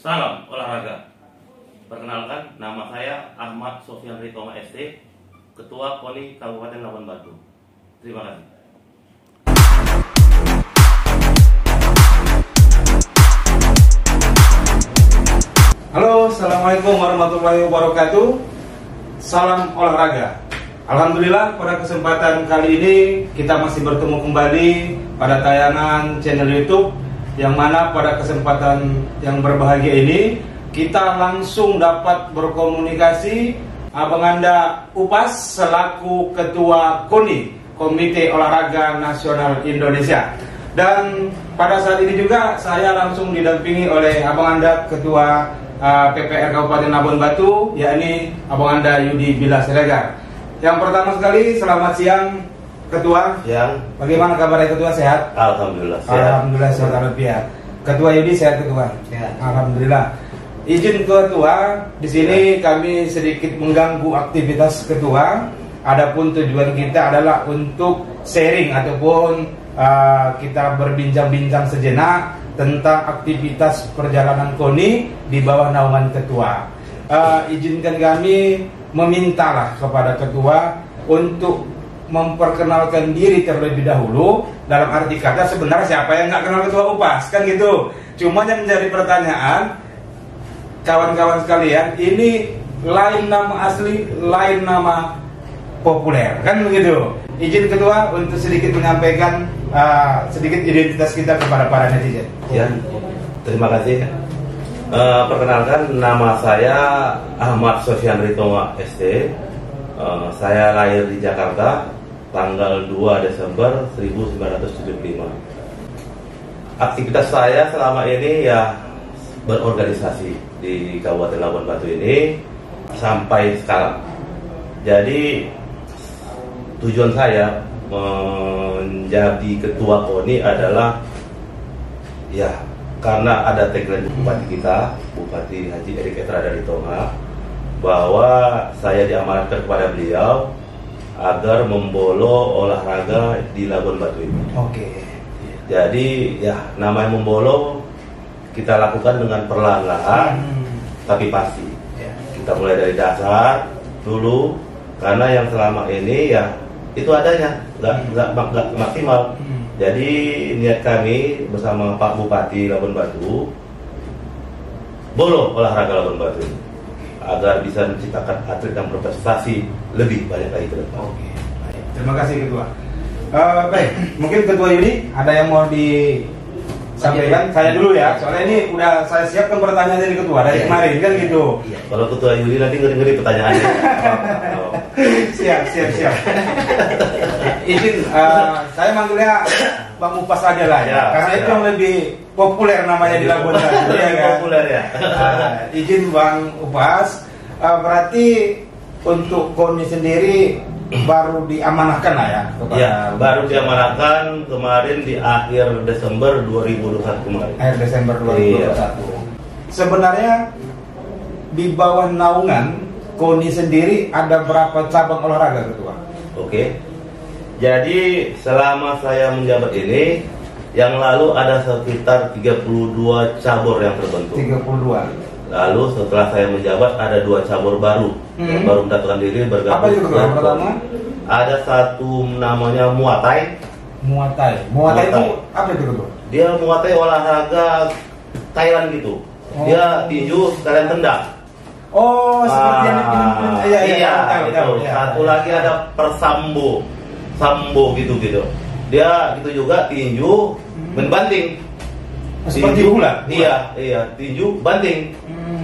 Salam olahraga. Perkenalkan, nama saya Ahmad Sofyan Ritoma ST, Ketua KONI Kabupaten Labuan Batu. Terima kasih. Halo, assalamualaikum warahmatullahi wabarakatuh. Salam olahraga. Alhamdulillah, pada kesempatan kali ini kita masih bertemu kembali pada tayangan channel YouTube, yang mana pada kesempatan yang berbahagia ini kita langsung dapat berkomunikasi Abang Anda Upas selaku Ketua KONI, Komite Olahraga Nasional Indonesia. Dan pada saat ini juga saya langsung didampingi oleh Abang Anda Ketua PPR Kabupaten Labuan Batu, yakni Abang Anda Yudi Bila Siregar. Yang pertama sekali, selamat siang Ketua. Siang. Bagaimana kabarnya Ketua, sehat? Alhamdulillah sehat. Alhamdulillah sehat walafiat. Ketua Yudi sehat Ketua? Sehat. Alhamdulillah. Izin Ketua, di sini kami sedikit mengganggu aktivitas Ketua. Adapun tujuan kita adalah untuk sharing ataupun kita berbincang-bincang sejenak tentang aktivitas perjalanan KONI di bawah naungan Ketua. Izinkan kami memintalah kepada Ketua untuk memperkenalkan diri terlebih dahulu. Dalam arti kata, sebenarnya siapa yang nggak kenal Ketua Upas, kan gitu. Cuma yang menjadi pertanyaan, kawan-kawan sekalian, ini lain nama asli, lain nama populer, kan begitu. Izin Ketua untuk sedikit menyampaikan sedikit identitas kita kepada para netizen. Ya, terima kasih. Perkenalkan, nama saya Ahmad Sofyan Ritoma ST. Saya lahir di Jakarta tanggal 2 Desember 1975. Aktivitas saya selama ini ya berorganisasi di Kabupaten Labuan Batu ini sampai sekarang. Jadi tujuan saya menjadi ketua KONI adalah ya karena ada tagline Bupati kita, Bupati Haji Erik Etrada di Tonga, bahwa saya diamanatkan kepada beliau agar membolo olahraga di Labuan Batu ini. Oke. Jadi ya namanya membolo kita lakukan dengan perlahan-lahan tapi pasti. Kita mulai dari dasar dulu, karena yang selama ini ya itu adanya nggak maksimal. Jadi niat kami bersama Pak Bupati Labuan Batu, bolo olahraga Labuan Batu ini agar bisa menciptakan atlet yang berprestasi lebih banyak lagi ke depan. Oke, baik. Terima kasih Ketua. Baik, mungkin Ketua Yudi ada yang mau disampaikan? Saya dulu ya, soalnya ini udah saya siapkan pertanyaan dari Ketua dari kemarin, kan gitu. Iya. Kalau Ketua Yudi nanti ngeri-ngeri pertanyaannya. Siap. Izin, saya manggilnya Bang Upas aja lah ya, karena itu yang lebih populer namanya di Labuan Batu, ya kan? Populer ya. Izin Bang Upas, berarti untuk KONI sendiri baru diamanahkan lah ya? Iya, baru diamanahkan kemarin di akhir Desember 2021 kemarin. Akhir Desember 2021. Iya. Sebenarnya di bawah naungan KONI sendiri ada berapa cabang olahraga Ketua? Oke. Jadi selama saya menjabat ini, yang lalu ada sekitar 32 cabur yang terbentuk. 32. Lalu setelah saya menjabat ada 2 cabur baru yang baru mendaftarkan diri bergabung. Apa itu Ketua? Pertama? Ada satu namanya Muay Thai. Muay Thai itu apa itu Ketua? Dia Muay Thai olahraga Thailand gitu. Dia tinju sekalian tendang. Oh, seperti yang Iya, tahu. Satu lagi ada persambo, sambo gitu. Dia gitu juga tinju, banting. Seperti bola? Iya, tinju, banting.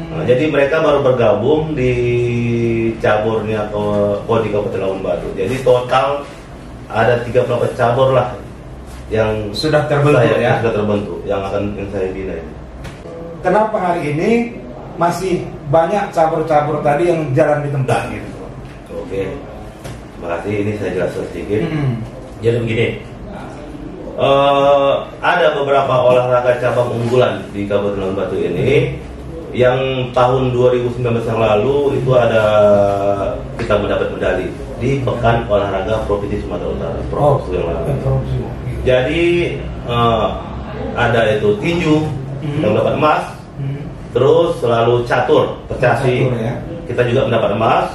Nah, jadi mereka baru bergabung di caburnya KONI Kabupaten Labuan Batu. Jadi total ada 38 cabur lah yang sudah terbentuk ya? Sudah terbentuk, yang saya bina ini. Kenapa hari ini masih banyak cabur-cabur tadi yang jalan di tempat gitu? Oke, terima kasih. Ini saya jelaskan sedikit. Jadi begini, ada beberapa olahraga cabang unggulan di Kabupaten Labuan Batu ini. Yang tahun 2019 yang lalu itu ada kita mendapat medali di Pekan Olahraga Provinsi Sumatera Utara. Yang lalu. Jadi ada itu tinju yang dapat emas, Terus selalu catur, percasi, ya. kita juga mendapat emas.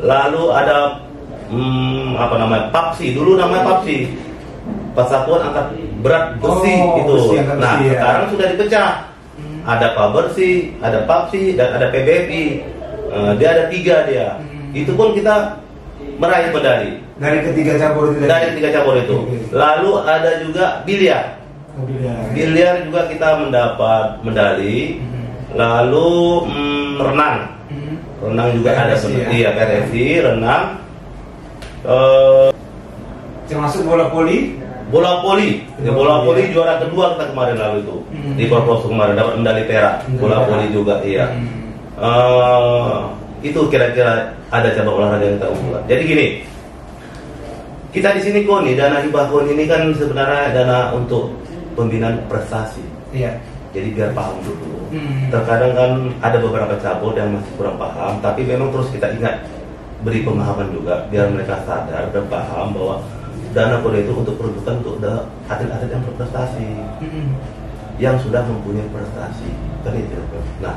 Lalu ada papsi, dulu namanya papsi, persatuan angkat berat besi itu. Nah sekarang sudah dipecah. Ada pabersi, ada papsi, dan ada PBFI. Dia ada 3 dia. Itu pun kita meraih medali dari ketiga cabur itu. Dari ketiga cabur itu. Lalu ada juga biliar. Biliar juga kita mendapat medali. Lalu renang. Renang juga ada seperti PRSI, renang. Termasuk bola voli. Bola voli juara kedua kita kemarin lalu itu di Purwokerto kemarin dapat medali perak. Bola voli juga iya. Itu kira-kira ada cabang olahraga yang kita unggulkan. Jadi gini, kita di sini KONI, dana hibah KONI ini kan sebenarnya dana untuk pembinaan prestasi. Iya. Jadi biar paham dulu. Terkadang kan ada beberapa cabur yang masih kurang paham, tapi memang terus kita ingat, beri pemahaman juga biar mereka sadar dan paham bahwa dana KONI itu untuk peruntukan untuk atlet-atlet yang berprestasi, yang sudah mempunyai prestasi. Kan itu. Nah,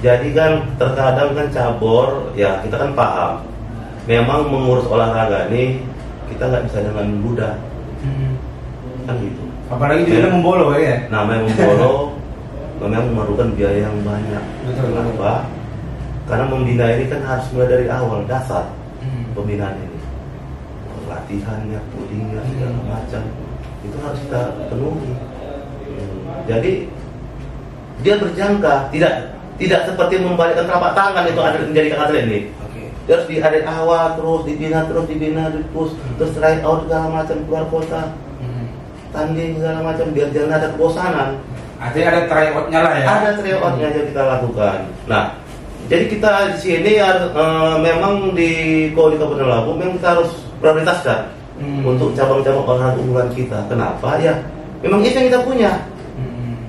jadi kan terkadang kan cabur, ya kita kan paham. Memang mengurus olahraga ini kita nggak bisa dengan mudah, kan gitu. Apalagi juga membolo ya. Namanya membolo, memang memerlukan biaya yang banyak. Kenapa? Karena membina ini kan harus mulai dari awal, dasar pembinaan ini. Latihannya, pudingnya, segala macam itu harus kita penuhi. Jadi dia berjangka, tidak seperti membalikkan telapak tangan itu atlet menjadi atlet ini. Dia harus dari awal terus dibina terus try out segala macam, keluar kota, tanding segala macam, biar jangan ada kebosanan. Artinya ada tryoutnya lah ya. Ada tryoutnya yang kita lakukan. Nah, jadi kita di sini memang di KONI Kabupaten Lampung memang kita harus prioritaskan untuk cabang-cabang olahraga unggulan kita. Kenapa? Ya, memang itu yang kita punya.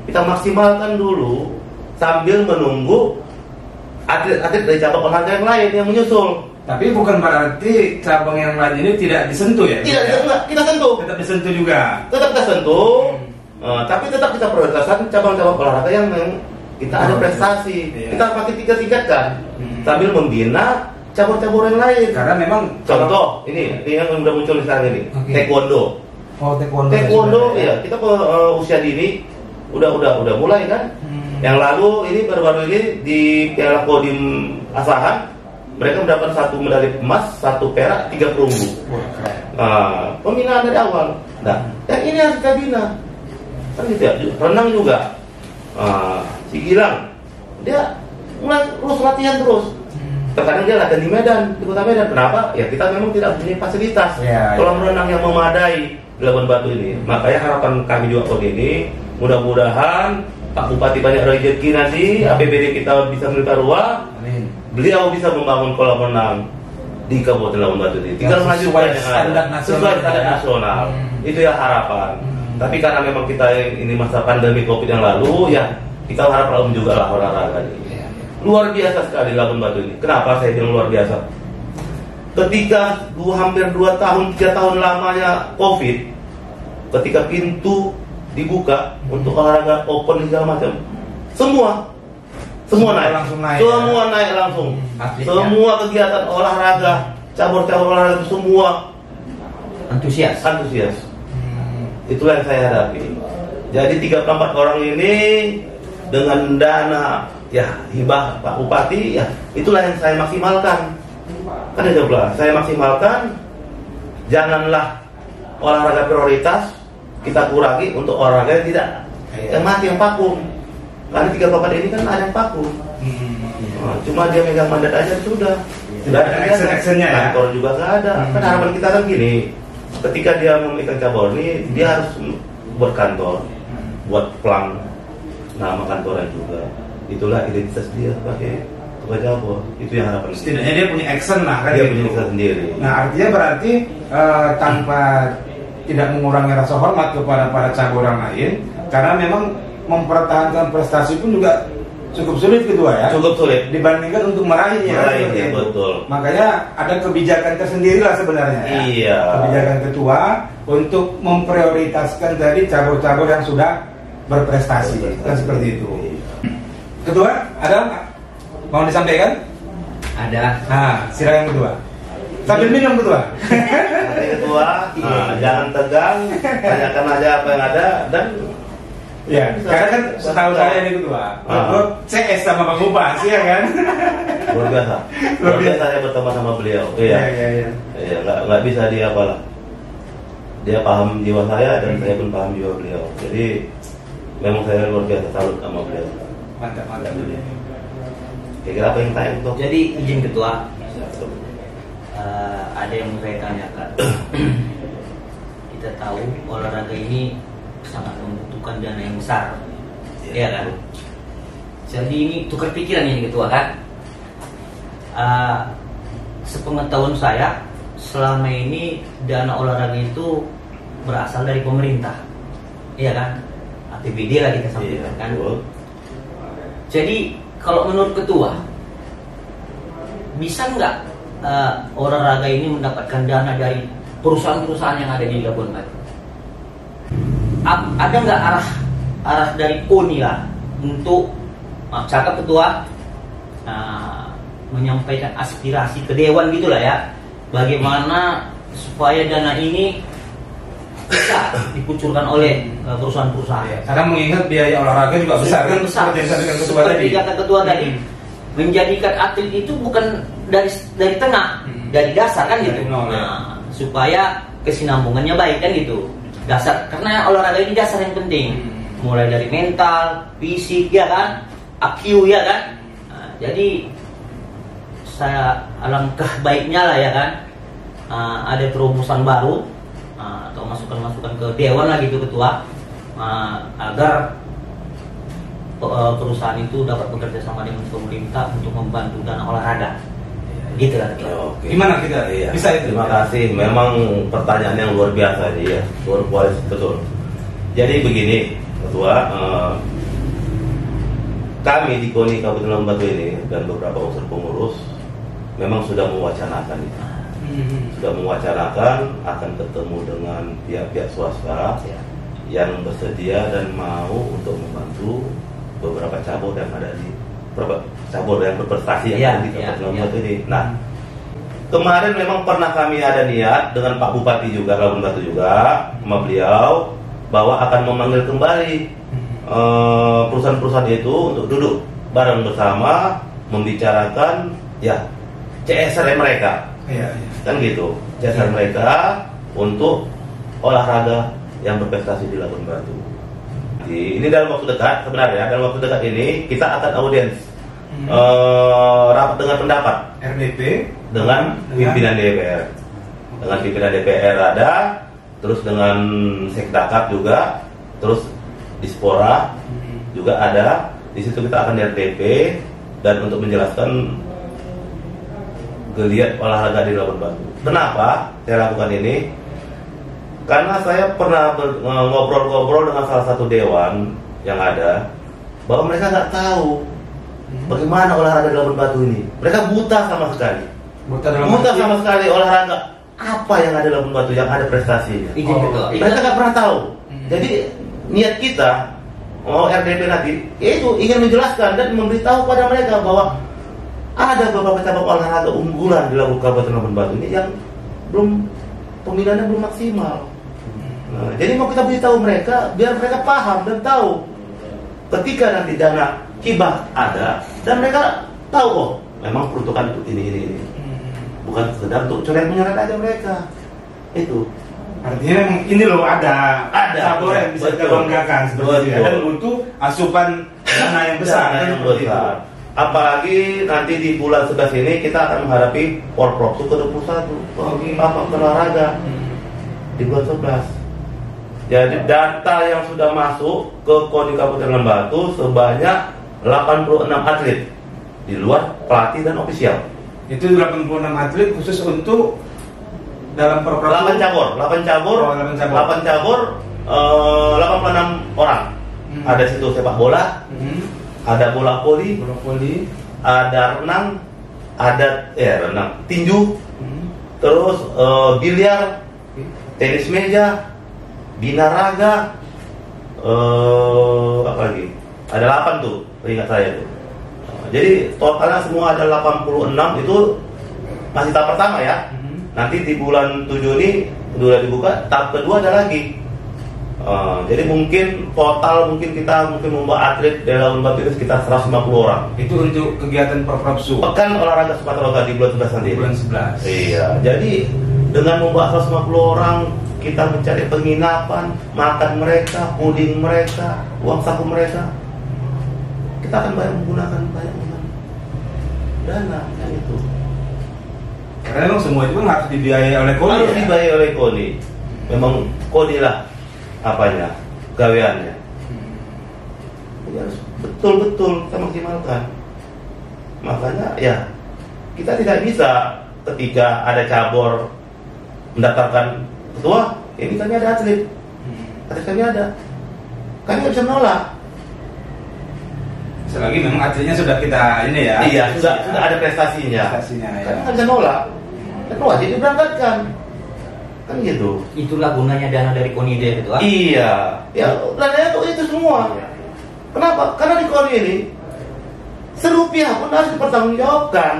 Kita maksimalkan dulu sambil menunggu atlet-atlet dari cabang olahraga yang lain yang menyusul. Tapi bukan berarti cabang yang lain ini tidak disentuh ya? Tidak, kita sentuh. Tetap disentuh juga. Tetap kita sentuh, tapi tetap kita prioritaskan cabang-cabang olahraga yang kita ada prestasi. Kita pakai tingkatkan sambil membina cabur-cabur yang lain. Karena memang contoh ini yang udah muncul sekarang ini, taekwondo. Oh, taekwondo ya, kita usia dini udah mulai kan. Yang lalu ini baru-baru ini di Piala Kodim Asahan mereka mendapat 1 medali emas, 1 perak, 3 perunggu. Pembinaan dari awal. Nah, yang ini harus kita bina. Kan gitu ya. Renang juga. Si Gilang, dia mulai terus latihan terus. Terkadang dia latihan di Medan, di kota Medan. Kenapa? Ya kita memang tidak punya fasilitas kolam renang yang memadai di Labuan Batu ini. Makanya harapan kami juga KONI ini, mudah-mudahan Pak Bupati banyak rezeki nanti, APBD kita bisa minta ruang, beliau bisa membangun kolam renang di Kabupaten Labuan Batu ini. Tinggal melanjutkan standar nasional. Itu ya harapan. Tapi karena memang kita ini masa pandemi COVID yang lalu, ya kita harap juga lah olahraga ini. Luar biasa sekali Labuan Batu ini. Kenapa saya bilang luar biasa? Ketika hampir 2 tahun, 3 tahun lamanya COVID, ketika pintu dibuka untuk olahraga open segala macam, semua naik langsung. Semua naik langsung. Semua kegiatan olahraga, cabur-cabur olahraga semua antusias. Itulah yang saya hadapi. Jadi 34 orang ini dengan dana ya hibah Pak Bupati, ya itulah yang saya maksimalkan. Kan ya coba saya maksimalkan, janganlah olahraga prioritas kita kurangi untuk olahraga yang tidak yang mati, yang vakum. Karena 34 ini kan ada yang vakum. Cuma dia megang mandat aja sudah. Tidak ada actionnya ya. Kantor juga nggak ada. Kan harapan kita kan gini, ketika dia memegang cabur ini, dia harus buat kantor, buat plang nama kantornya juga. Itulah identitas dia sebagai ketua cabur. Itu yang harapan. Setidaknya dia punya action lah kan. Dia punya action sendiri. Nah artinya berarti tanpa tidak mengurangi rasa hormat kepada para cabur yang lain, karena memang mempertahankan prestasi pun juga cukup sulit kedua ya. Cukup sulit dibandingkan untuk meraihnya. Meraihnya betul. Makanya ada kebijakan tersendiri lah sebenarnya. Iya. Kebijakan ketua untuk memprioritaskan dari cabur-cabur yang sudah berprestasi. Kan seperti itu. Ketua, ada mau disampaikan? Ada. Nah, silakan Ketua. Sambil minum Ketua. Nanti Ketua, jangan tegang, tanyakan aja apa yang ada dan Ya, karena kan setahu saya nih Ketua, CS sama Bang Upas, ya kan? luar biasa. Luar biasa saya berteman sama beliau. Iya. Iya, nggak bisa dia apalah. Dia paham jiwa saya dan saya pun paham jiwa beliau. Jadi memang saya luar biasa salut sama beliau. Mantap. Kira-kira apa yang tanya untuk? Jadi izin Ketua, ada yang mau saya tanyakan. Kita tahu olahraga ini sangat membutuhkan dana yang besar, ya kan? Jadi ini tukar pikiran ini Ketua kan? Sepengetahuan saya, selama ini dana olahraga itu berasal dari pemerintah, iya kan? APBD lah kita sampaikan kan? Jadi kalau menurut Ketua, bisa nggak olahraga ini mendapatkan dana dari perusahaan-perusahaan yang ada di Labuan Batu? Ada nggak arah dari KONI lah untuk cakap Ketua menyampaikan aspirasi ke Dewan gitulah ya, bagaimana supaya dana ini bisa dikucurkan oleh perusahaan-perusahaan. Karena mengingat biaya olahraga juga besar kan? Seperti kata Ketua tadi, menjadikan atlet itu bukan dari tengah, dari dasar kan gitu. Nah, supaya kesinambungannya baik kan gitu. Dasar, karena olahraga ini dasar yang penting, mulai dari mental, fisik ya kan, IQ ya kan. Nah, jadi saya alangkah baiknya lah ya kan, ada terobosan baru atau masukan-masukan ke Dewan lah gitu Ketua, agar perusahaan itu dapat bekerja sama dengan pemerintah untuk membantu dana olahraga. Gitu lah. Oke. Gimana kita? Iya. Bisa itu. Terima kasih. Memang pertanyaan yang luar biasa ini ya, luar biasa betul. Jadi begini, Ketua, kami di KONI Kabupaten Labuan Batu ini dan beberapa unsur pengurus memang sudah mewacanakan itu. Sudah mewacanakan akan ketemu dengan pihak-pihak swasta yang bersedia dan mau untuk membantu beberapa cabur yang ada di cabur yang berprestasi yang ada di Kabupaten Labuan Batu ini. Nah, kemarin memang pernah kami ada niat dengan Pak Bupati juga Labuan Batu juga sama beliau bahwa akan memanggil kembali perusahaan-perusahaan itu untuk duduk bareng bersama membicarakan ya CSR mereka. Kan gitu, CSR mereka untuk olahraga yang berprestasi di Labuan Batu. Ini dalam waktu dekat sebenarnya, dalam waktu dekat ini kita akan audiens rapat dengan pendapat RDP dengan pimpinan DPR, dengan pimpinan DPR ada, terus dengan Sekdakat juga, terus Dispora juga ada. Di situ kita akan RDP dan untuk menjelaskan geliat olahraga di Labuan Batu. Kenapa saya lakukan ini? Karena saya pernah ngobrol-ngobrol dengan salah satu dewan yang ada, bahwa mereka nggak tahu bagaimana olahraga di Labuan Batu ini. Mereka buta sama sekali. Buta sama sekali olahraga apa yang ada di Labuan Batu yang ada prestasinya. Mereka nggak pernah tahu. Jadi niat kita mau RDP nanti itu ingin menjelaskan dan memberitahu pada mereka bahwa ada beberapa cabang olahraga unggulan di Kabupaten Labuan Batu ini yang belum pembinaannya belum maksimal. Nah, jadi mau kita beritahu mereka biar mereka paham dan tahu ketika nanti dana hibah ada dan mereka tahu oh memang peruntukan untuk ini. Bukan sekedar untuk coret-mencoret aja mereka. Itu. Artinya ini loh ada cabur yang bisa kita banggakan seperti itu dan untuk asupan dana yang besar. Yang besar. Apalagi nanti di bulan 11 ini kita akan menghadapi Porprov ke-21 olahraga di bulan 11. Jadi data yang sudah masuk ke KONI Kabupaten Labuan Batu sebanyak 86 atlet di luar pelatih dan ofisial. Itu 86 atlet khusus untuk dalam program 8 cabur, 86 orang. Ada situ sepak bola, ada bola voli, ada renang, ada tinju, terus biliar, tenis meja, binaraga, apa lagi? Ada 8 tuh, ingat saya tuh. Jadi totalnya semua ada 86 itu masih tahap pertama ya. Nanti di bulan 7 ini udah dibuka, tahap kedua ada lagi. Jadi mungkin total kita membawa atlet dari Labuan Batu itu sekitar 150 orang. Itu untuk kegiatan Perprapsu. Pekan olahraga Sumatera Utara di bulan 11 nanti. Bulan 11. Iya. Jadi dengan membawa 150 orang, kita mencari penginapan, makan mereka, puding mereka, uang saku mereka. Kita akan menggunakan banyak dana kayak itu. Karena memang semua itu harus dibiayai oleh KONI. Harus dibiayai oleh KONI. Memang KONI lah apanya, gaweannya. Jadi harus betul-betul kita maksimalkan. Makanya ya kita tidak bisa ketika ada cabur mendaftarkan ketua, ini kami ada atlet, kami ada, kami nggak bisa menolak. Selagi memang atletnya sudah kita ini ya. Iya, sudah ada prestasinya. Ya. Kami nggak bisa nolak. Kan wajib diberangkatkan. Kan gitu. Itulah gunanya dana dari KONI dia Ketua. Iya, ya dananya itu semua. Kenapa? Karena di KONI ini serupiah pun harus dipertanggungjawabkan.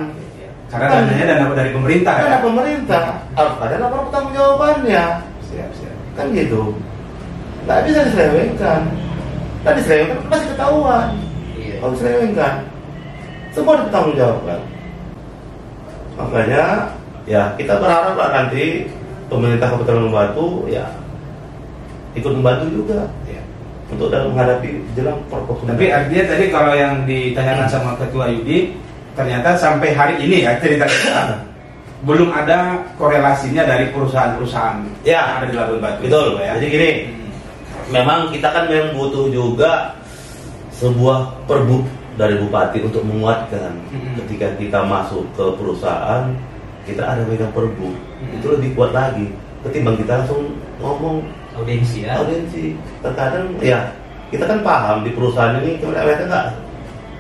Karena dananya dana dari pemerintah. Dana pemerintah harus ada laporan pertanggungjawabannya. Siap. Kan gitu. Nggak bisa diselewengkan. Dan diselewengkan pasti ketahuan. Kalau diselewengkan, semua dipertanggungjawabkan. Makanya ya kita berharap lah nanti pemerintah Kabupaten Labuan Batu ya ikut membantu juga untuk dalam menghadapi jelang Perprapsu. Tapi artinya tadi kalau yang ditanyakan sama Ketua Yudi, ternyata sampai hari ini ya cerita kita belum ada korelasinya dari perusahaan-perusahaan yang ada di Labuan Batu. Betul ya. Jadi gini, memang kita kan memang butuh juga sebuah perbuk dari bupati untuk menguatkan ketika kita masuk ke perusahaan kita ada megang perbuk itu lebih kuat lagi ketimbang kita langsung ngomong audiensi ya. Audiensi terkadang ya kita kan paham di perusahaan ini mereka nggak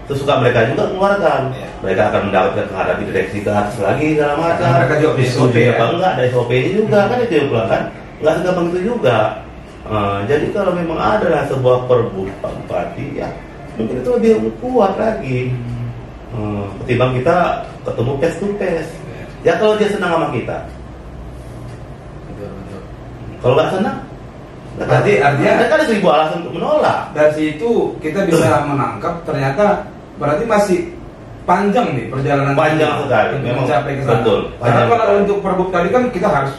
sesuka mereka juga mengeluarkan mereka akan mendapatkan menghadapi direksi ke atas lagi dalam macam mereka juga SOP apa enggak ada SOP-nya juga kan itu juga kan nggak segampang itu juga. Jadi kalau memang ada sebuah perbuk Pak Bupati ya mungkin itu lebih kuat lagi ketimbang kita ketemu face to face. Ya kalau dia senang sama kita, kalau nggak senang, berarti artinya mereka ada 1000 alasan untuk menolak. Dari situ kita bisa menangkap ternyata berarti masih panjang nih perjalanan panjang sekali memang mencapai ke sana. Betul. Karena kalau untuk perbuk tadi kan kita harus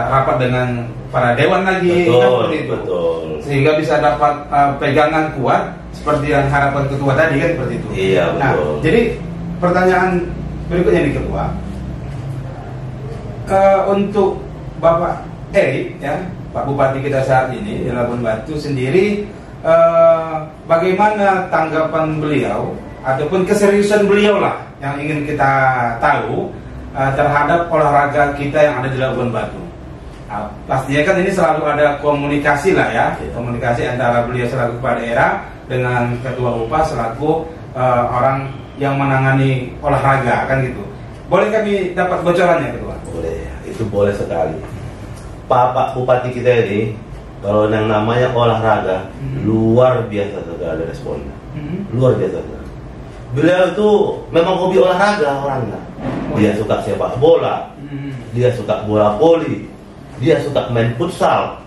rapat dengan para dewan lagi betul, kan seperti itu. Betul. Sehingga bisa dapat pegangan kuat seperti yang harapan ketua tadi kan seperti itu. Iya betul. Nah, jadi pertanyaan berikutnya nih Ketua. Untuk Bapak Erik ya, Pak Bupati kita saat ini di Labuan Batu sendiri, bagaimana tanggapan beliau ataupun keseriusan beliau lah yang ingin kita tahu terhadap olahraga kita yang ada di Labuan Batu. Nah, pastinya kan ini selalu ada komunikasi lah ya, komunikasi antara beliau selaku kepala daerah dengan Ketua UPA selaku orang yang menangani olahraga kan gitu. Boleh kami dapat bocorannya Ketua? Boleh, itu boleh sekali. Pak Bupati kita ini kalau yang namanya olahraga luar biasa sekali responnya, luar biasa sekali. Beliau itu memang hobi olahraga orangnya. Dia suka sepak bola, dia suka bola voli, dia suka main futsal,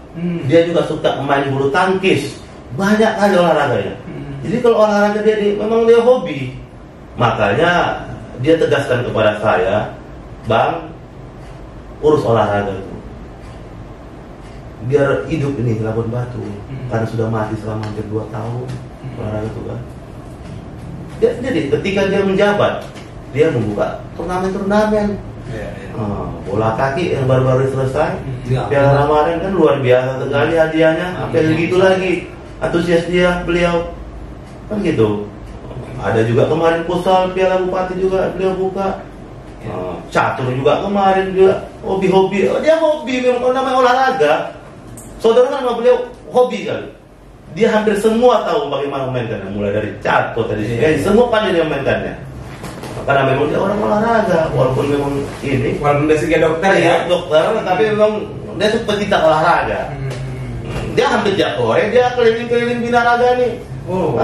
dia juga suka main bulu tangkis. Banyak kali olahraganya. Jadi kalau olahraga memang dia hobi. Makanya dia tegaskan kepada saya, Bang, urus olahraga itu. Biar hidup ini Labuan Batu, karena sudah mati selama hampir 2 tahun olahraga itu kan. Jadi ketika dia menjabat, dia membuka turnamen-turnamen. Bola kaki yang baru-baru selesai, Piala Ramadan kan luar biasa sekali hadiahnya, sampai segitu lagi. Antusias dia beliau kan gitu. Ada juga kemarin futsal Piala Bupati juga beliau buka. Catur juga kemarin juga hobi-hobi. Dia hobi memang kalau namanya olahraga. Saudara kan sama beliau hobi kali. Dia hampir semua tahu bagaimana memainkannya, mulai dari catur tadi. Semua pandai dia memainkannya. Karena memang dia orang olahraga, walaupun memang ini. Walaupun basicnya dokter ya. Dokter, tapi memang dia pecinta olahraga. Dia hampir tiap sore dia keliling-keliling binaraga nih. Oh,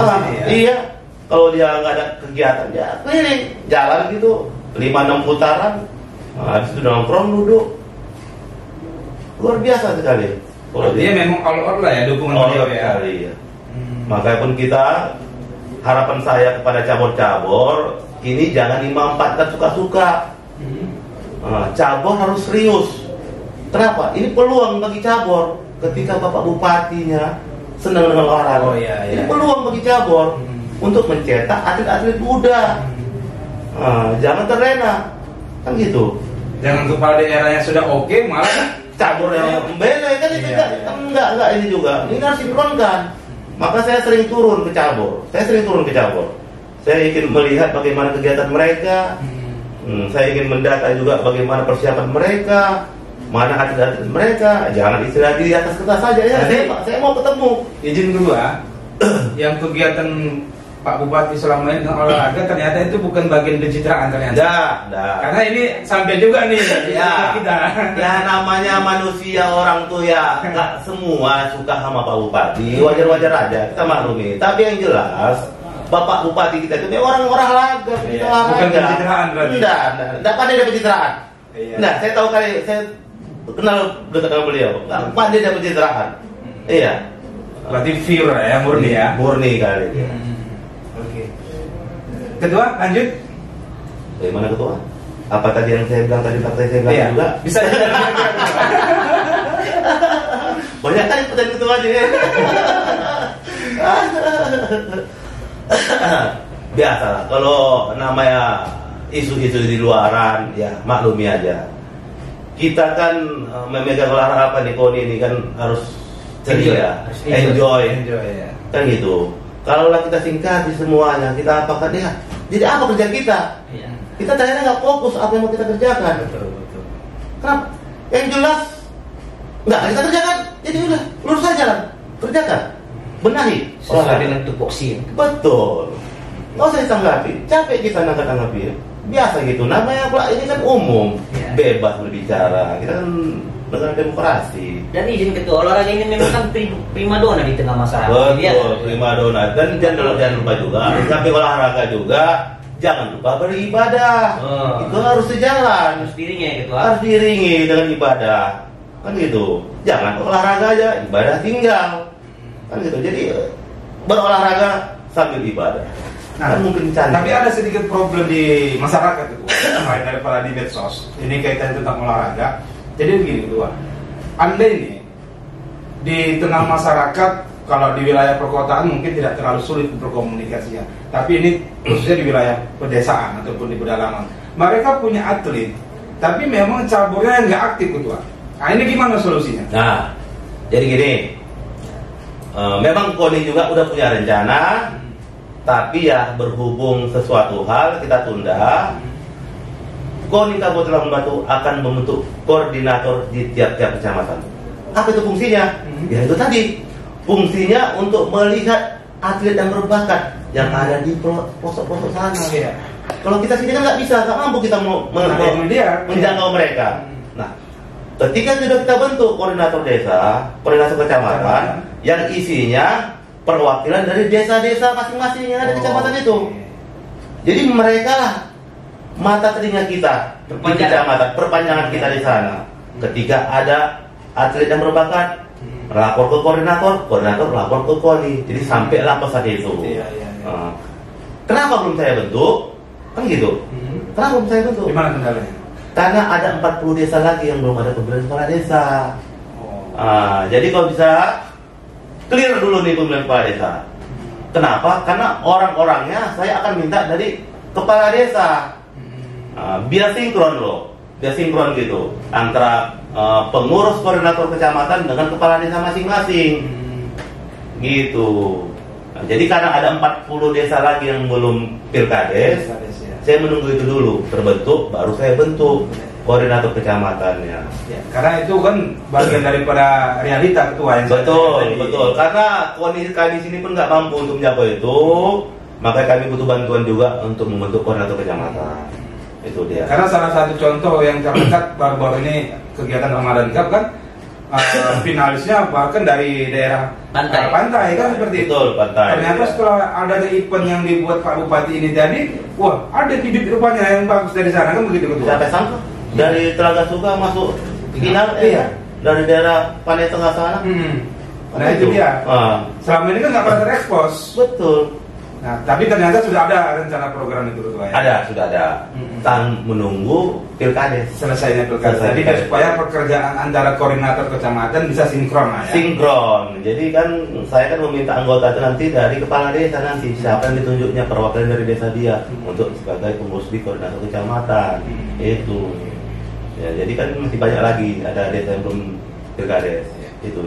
iya. Kalau dia nggak ada kegiatan, ya keliling, jalan gitu 5-6 putaran, habis itu nongkrong duduk, luar biasa sekali. Kalau dia memang all out lah ya dukungan beliau ya. Sekali, ya. Makanya pun kita, harapan saya kepada cabur-cabur, ini jangan dimanfaatkan suka-suka. Cabur harus serius. Kenapa? Ini peluang bagi cabur. Ketika Bapak Bupatinya senang dengan olahraga, ini peluang bagi cabur untuk mencetak atlet-atlet muda. Jangan terlena, kan gitu. Jangan kepala daerah yang sudah oke malah cabur yang membela kan itu enggak ini juga. Ini harus sinkronkan. Maka saya sering turun ke cabur. Saya ingin melihat bagaimana kegiatan mereka. Saya ingin mendata juga bagaimana persiapan mereka, mana atlet-atlet mereka. Jangan istirahat di atas kertas saja ya. Saya mau ketemu. Izin kedua, yang kegiatan Pak Bupati selama ini dengan olahraga ternyata itu bukan bagian pencitraan ternyata. Karena ini sampai juga nih kita. Ya namanya manusia orang tuh ya nggak semua suka sama Pak Bupati. Wajar-wajar aja kita maklumi. Tapi yang jelas Bapak Bupati kita itu orang olahraga, bukan pencitraan berarti. Enggak pandai ada pencitraan. Nah, saya tahu kali, saya kenal dekat dengan beliau. Enggak pandai ada pencitraan. Iya. Berarti pure ya, murni ya. Murni kali. Oke. Ketua, lanjut. Bagaimana ketua? Apa tadi yang saya bilang tadi saya bilang juga? Bisa. Banyak kali pertanyaan ketua aja ya. Biasalah kalau namanya isu-isu di luaran ya maklumi aja. Kita kan memegang olahraga apa nih KONI ini kan harus ceria, enjoy ya. Kan gitu. Kalau kita singkati semuanya, kita apakan dia? Jadi apa kerja kita? Kita ternyata nggak fokus apa yang mau kita kerjakan. Betul. Kenapa? Yang jelas nggak kita kerjakan. Jadi udah lurus aja lah, kerjakan. Benahi sesuai dengan tupoksi. Betul. Nggak usah ditanggapi. Capek kita nanggapi. Biasa gitu. Namanya pula ini kan umum, bebas berbicara. Kita kan negara demokrasi. Dan izin ketua, olahraga ini memang kan primadona di tengah masyarakat. Betul, primadona. Dan jangan lupa juga, sampai olahraga juga, jangan lupa beribadah. Itu harus sejalan. Harus diiringi ya ketua. Harus diiringi dengan ibadah. Kan gitu. Jangan olahraga aja, ibadah tinggal. Kan gitu. Jadi berolahraga sambil ibadah. Nah, kan mungkin cantik. Tapi ada sedikit problem di masyarakat itu, daripada di medsos. Ini kaitan tentang olahraga. Jadi begini ketua, Anda ini di tengah masyarakat, kalau di wilayah perkotaan mungkin tidak terlalu sulit berkomunikasinya. Tapi ini khususnya di wilayah pedesaan ataupun di pedalaman. Mereka punya atlet, tapi memang caburnya nggak aktif ketua. Nah ini gimana solusinya? Nah, jadi gini. Memang KONI juga udah punya rencana, tapi ya berhubung sesuatu hal kita tunda. KONI Kabupaten Labuan Batu akan membentuk koordinator di tiap-tiap kecamatan. Apa itu fungsinya? Ya itu tadi, fungsinya untuk melihat atlet yang berbakat yang ada di pelosok-pelosok sana. Kalau kita sini kan nggak bisa, nggak mampu kita menjangkau mereka. Nah, ketika sudah kita bentuk koordinator desa, koordinator kecamatan, yang isinya perwakilan dari desa-desa masing-masing yang ada di kecamatan itu. Jadi mereka lah mata telinga kita di kecamatan, perpanjangan kita di sana. Ketika ada atlet yang berbakat, lapor ke koordinator lapor ke KONI. Jadi sampailah pesan itu. Kenapa belum saya bentuk? Kan gitu. Kenapa belum saya bentuk? Gimana kendalanya? Karena ada 40 desa lagi yang belum ada pemilihan kepala desa. Jadi kalau bisa clear dulu nih pemilihan kepala desa. Kenapa? Karena orang-orangnya saya akan minta dari kepala desa. Biar sinkron loh, biar sinkron gitu antara pengurus koordinator kecamatan dengan kepala desa masing-masing. Gitu. Jadi karena ada 40 desa lagi yang belum pilkades, saya menunggu itu dulu terbentuk, baru saya bentuk koordinator kecamatannya. Karena itu kan bagian daripada realita ketua yang betul. Karena kami sini pun nggak mampu untuk menjaga itu, maka kami butuh bantuan juga untuk membentuk koordinator kecamatan. Itu dia. Karena salah satu contoh yang terdekat baru-baru ini kegiatan Ramadan Cup kan, finalisnya bahkan dari daerah pantai kan seperti itu. Betul, pantai. Ternyata setelah ada event yang dibuat Pak Bupati ini tadi, wah ada bibit rupanya yang bagus dari sana kan begitu Ketua. Sampai sangka dari Telaga Suka masuk final dari daerah Pantai Tengah sana. Nah itu dia. Selama ini kan nggak pernah terekspos. Betul. Nah, tapi ternyata sudah ada rencana program itu Ketua ya? Ada, sudah ada. Menunggu pilkades. Selesainya pilkades. Jadi supaya pekerjaan antara koordinator kecamatan bisa sinkron lah ya. Sinkron. Jadi kan saya kan meminta anggota itu nanti dari kepala desa nanti siapa yang ditunjuknya perwakilan dari desa dia untuk sebagai pengurus di koordinator kecamatan. Itu. Ya, jadi kan masih banyak lagi ada desa yang belum pilkades. Itu.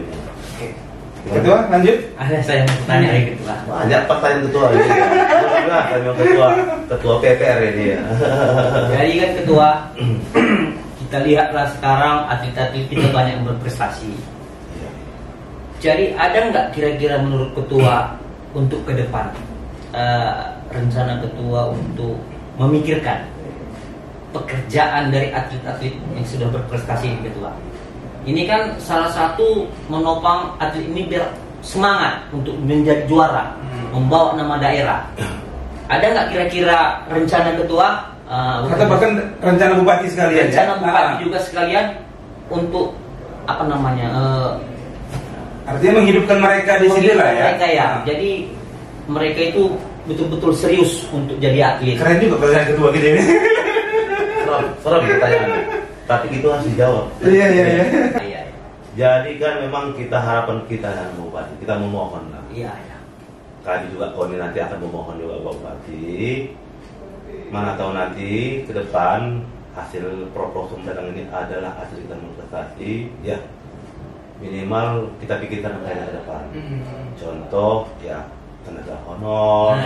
Ketua, lanjut. Ada saya mau tanya lagi Ketua. Banyak pertanyaan Ketua ini. Tanya Ketua PPR ini ya. Jadi kan Ketua, kita lihatlah sekarang atlet-atlet kita banyak yang berprestasi. Jadi ada nggak kira-kira menurut Ketua untuk ke depan rencana Ketua untuk memikirkan pekerjaan dari atlet-atlet yang sudah berprestasi di Ketua? Ini kan salah satu menopang atlet ini biar semangat untuk menjadi juara, membawa nama daerah. Ada nggak kira-kira rencana Ketua? Atau bahkan rencana Bupati sekalian? Rencana Bupati juga sekalian untuk apa namanya? Artinya menghidupkan mereka di sini lah ya. Mereka ya. Jadi mereka itu betul-betul serius untuk jadi atlet. Keren juga pertanyaan Ketua gitu ini. Serem pertanyaannya. Tapi itu harus dijawab. Iya. Jadi kan memang kita harapan kita yang Bupati, kita memohon lah. Iya. Kami juga Koni nanti akan memohon juga Bupati. Mana tahu nanti ke depan hasil proposal mendatang ini adalah hasil kita berprestasi, ya minimal kita pikirkan apa ke depan. Contoh ya tenaga honor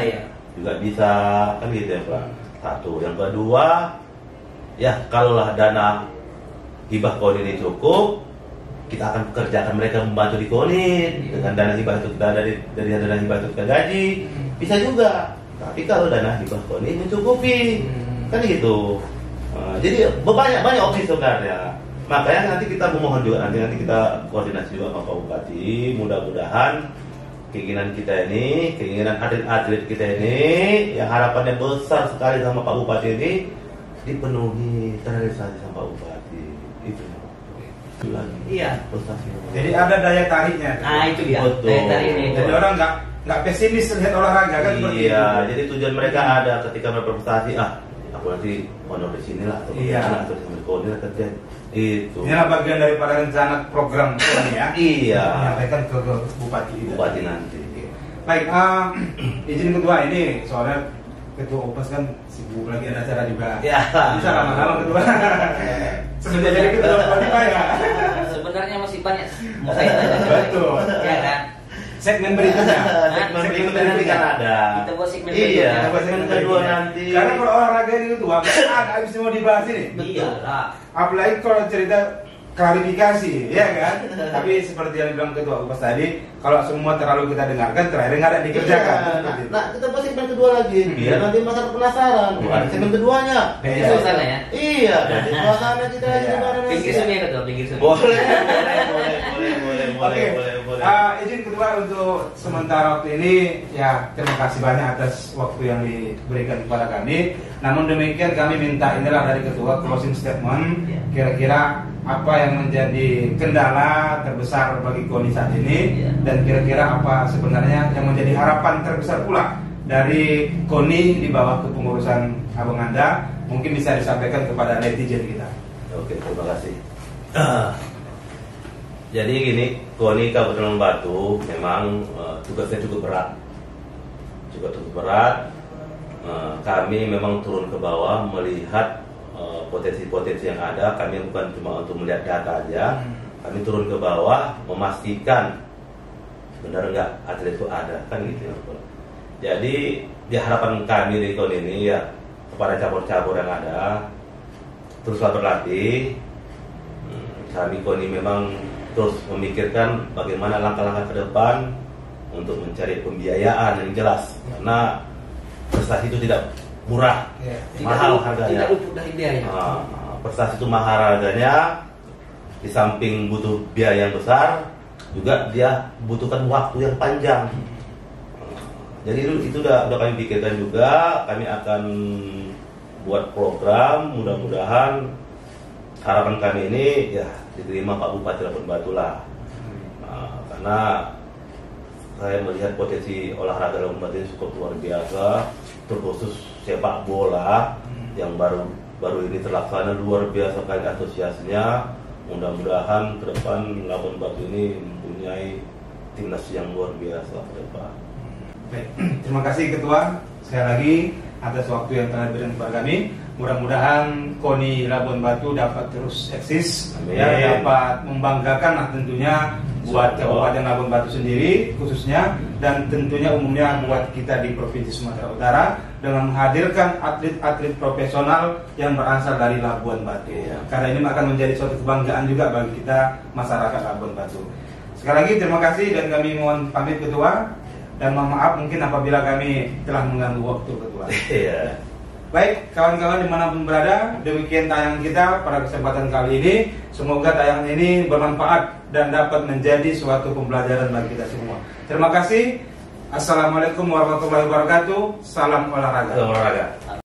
juga bisa kan gitu ya Pak. Satu, yang kedua ya kalaulah dana hibah KONI ini cukup, kita akan pekerjakan mereka membantu di KONI dengan dana hibah itu kita dari dana hibah itu kita gaji, bisa juga. Tapi kalau dana hibah KONI mencukupi, kan gitu. Jadi banyak opsi sebenarnya. Makanya nanti kita memohon juga nanti kita koordinasi juga sama Pak Bupati. Mudah-mudahan keinginan kita ini, keinginan atlet-atlet kita ini, yang harapannya besar sekali sama Pak Bupati ini dipenuhi, terrealisasi sama Pak Bupati. Itu lagi. Iya. Jadi ada daya tariknya. Nah itu dia. Betul. Daya tariknya. Jadi orang nggak pesimis lihat olahraga kan seperti itu. Iya. Jadi tujuan mereka ada ketika berprestasi. Aku nanti honor di sini lah atau di KONI lah kerja. Itu. Inilah bagian daripada rencana program KONI ya. Iya. Menyampaikan ke Bupati. Bupati nanti. Baik. Izin Ketua ini soalnya Ketua Opas kan sibuk lagi ada acara juga. Ya. Bisa lama-lama Ketua. Sebenarnya jadi Ketua Bupati ya. Sebenarnya masih banyak mau saya tanya. Betul. Ya kan. Segmen berikutnya. Segmen berikutnya nanti kan ada. Kita buat segmen Iya. berikutnya. Segmen kedua nanti. Karena kalau olahraga ini Ketua ada habis mau dibahas ini. Iyalah. Apalagi kalau cerita klarifikasi, ya kan? Tapi seperti yang dibilang Ketua Upas tadi, kalau semua terlalu kita dengarkan, terakhir nggak ada yang dikerjakan. Iya. Nah, kita bahas segmen kedua lagi. Biar nanti masyarakat penasaran. Ada segmen keduanya. Pinggir suasana ya. Iya. Jadi suasana kita lagi gimana nanti? Pinggir sungai Ketua, pinggir sungai. Boleh. Oke. Izin Ketua untuk sementara waktu ini, ya terima kasih banyak atas waktu yang diberikan kepada kami. Namun demikian kami minta inilah dari Ketua closing statement. Kira-kira apa yang menjadi kendala terbesar bagi KONI saat ini dan kira-kira apa sebenarnya yang menjadi harapan terbesar pula dari KONI di bawah kepengurusan Abang Anda, mungkin bisa disampaikan kepada netizen kita. Oke, terima kasih. Jadi gini, KONI Kabupaten Batu memang tugasnya cukup berat. Kami memang turun ke bawah melihat potensi-potensi yang ada. Kami bukan cuma untuk melihat data aja, kami turun ke bawah memastikan benar nggak atlet itu ada, kan gitu ya. Jadi di harapan kami di KONI ini ya kepada cabur-cabur yang ada teruslah berlatih. Kami KONI memang terus memikirkan bagaimana langkah-langkah ke depan untuk mencari pembiayaan yang jelas, karena prestasi itu tidak murah, mahal harganya. Tidak luput dari biaya. Prestasi itu mahal harganya. di samping butuh biaya yang besar, juga dia butuhkan waktu yang panjang. Jadi itu udah kami pikirkan juga. Kami akan buat program, mudah-mudahan harapan kami ini ya diterima Pak Bupati Labuan Batu lah. Karena saya melihat potensi olahraga Labuan Batu ini cukup luar biasa, terkhusus sepak bola yang baru ini terlaksana, luar biasa kali antusiasnya. Mudah-mudahan ke depan Labuan Batu ini mempunyai timnas yang luar biasa ke depan. Baik, terima kasih Ketua sekali lagi atas waktu yang telah diberikan kepada kami. Mudah-mudahan KONI Labuan Batu dapat terus eksis dan dapat membanggakan lah tentunya buat Kabupaten Labuan Batu sendiri khususnya, dan tentunya umumnya buat kita di Provinsi Sumatera Utara dengan menghadirkan atlet-atlet profesional yang berasal dari Labuan Batu. Karena ini akan menjadi suatu kebanggaan juga bagi kita masyarakat Labuan Batu. Sekali lagi terima kasih dan kami mohon pamit Ketua. Dan mohon maaf mungkin apabila kami telah mengganggu waktu Ketua. Baik, kawan-kawan dimanapun berada, demikian tayangan kita pada kesempatan kali ini. Semoga tayangan ini bermanfaat dan dapat menjadi suatu pembelajaran bagi kita semua. Terima kasih. Assalamualaikum warahmatullahi wabarakatuh. Salam olahraga.